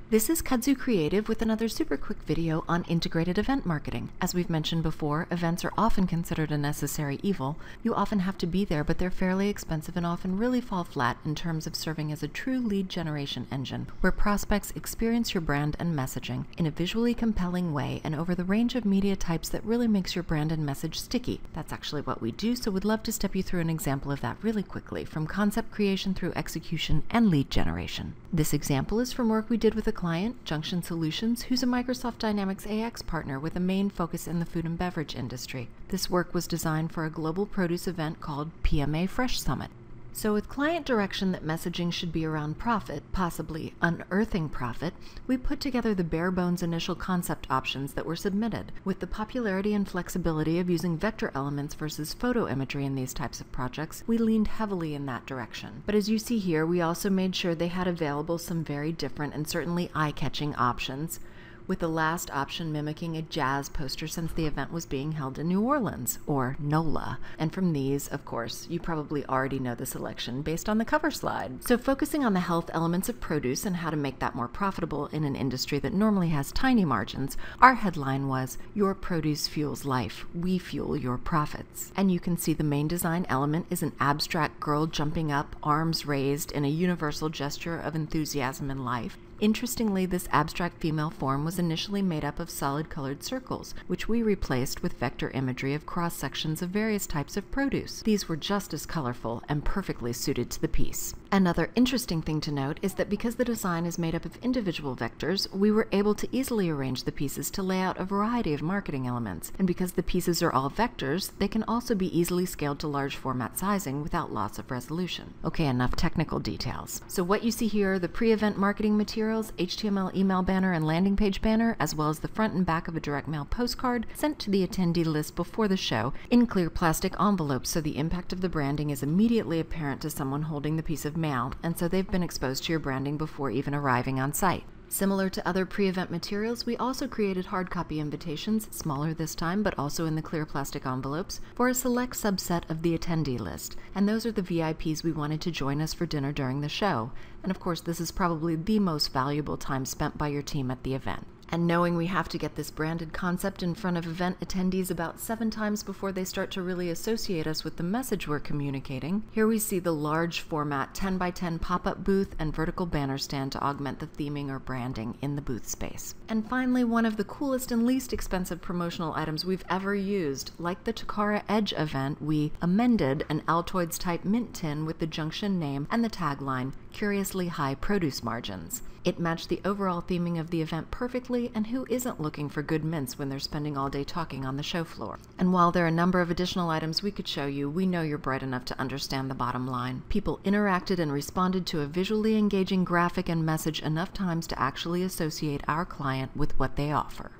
This is KudzuCreative with another super quick video on integrated event marketing. As we've mentioned before, events are often considered a necessary evil. You often have to be there, but they're fairly expensive and often really fall flat in terms of serving as a true lead generation engine, where prospects experience your brand and messaging in a visually compelling way and over the range of media types that really makes your brand and message sticky. That's actually what we do, so we'd love to step you through an example of that really quickly, from concept creation through execution and lead generation. This example is from work we did with a client, Junction Solutions, who's a Microsoft Dynamics AX partner with a main focus in the food and beverage industry. This work was designed for a global produce event called PMA Fresh Summit. So with client direction that messaging should be around profit, possibly unearthing profit, we put together the bare bones initial concept options that were submitted. With the popularity and flexibility of using vector elements versus photo imagery in these types of projects, we leaned heavily in that direction. But as you see here, we also made sure they had available some very different and certainly eye-catching options, with the last option mimicking a jazz poster since the event was being held in New Orleans, or NOLA. And from these, of course, you probably already know the selection based on the cover slide. So focusing on the health elements of produce and how to make that more profitable in an industry that normally has tiny margins, our headline was, "Your produce fuels life, we fuel your profits." And you can see the main design element is an abstract girl jumping up, arms raised in a universal gesture of enthusiasm and life. Interestingly, this abstract female form was initially made up of solid colored circles, which we replaced with vector imagery of cross-sections of various types of produce. These were just as colorful and perfectly suited to the piece. Another interesting thing to note is that because the design is made up of individual vectors, we were able to easily arrange the pieces to lay out a variety of marketing elements. And because the pieces are all vectors, they can also be easily scaled to large format sizing without loss of resolution. Okay, enough technical details. So what you see here are the pre-event marketing materials, HTML email banner and landing page banner, as well as the front and back of a direct mail postcard sent to the attendee list before the show in clear plastic envelopes, so the impact of the branding is immediately apparent to someone holding the piece of mail, and so they've been exposed to your branding before even arriving on site. Similar to other pre-event materials, we also created hard copy invitations, smaller this time, but also in the clear plastic envelopes, for a select subset of the attendee list, and those are the VIPs we wanted to join us for dinner during the show. And of course, this is probably the most valuable time spent by your team at the event. And knowing we have to get this branded concept in front of event attendees about 7 times before they start to really associate us with the message we're communicating, here we see the large format 10 by 10 pop-up booth and vertical banner stand to augment the theming or branding in the booth space. And finally, one of the coolest and least expensive promotional items we've ever used. Like the Takara Edge event, we amended an Altoids type mint tin with the Junction name and the tagline, "Curiously high produce margins." It matched the overall theming of the event perfectly, and who isn't looking for good mints when they're spending all day talking on the show floor? And while there are a number of additional items we could show you, we know you're bright enough to understand the bottom line. People interacted and responded to a visually engaging graphic and message enough times to actually associate our client with what they offer.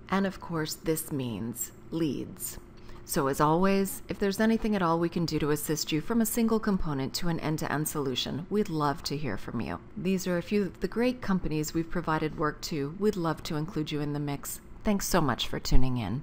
And of course, this means leads. So as always, if there's anything at all we can do to assist you from a single component to an end-to-end solution, we'd love to hear from you. These are a few of the great companies we've provided work to. We'd love to include you in the mix. Thanks so much for tuning in.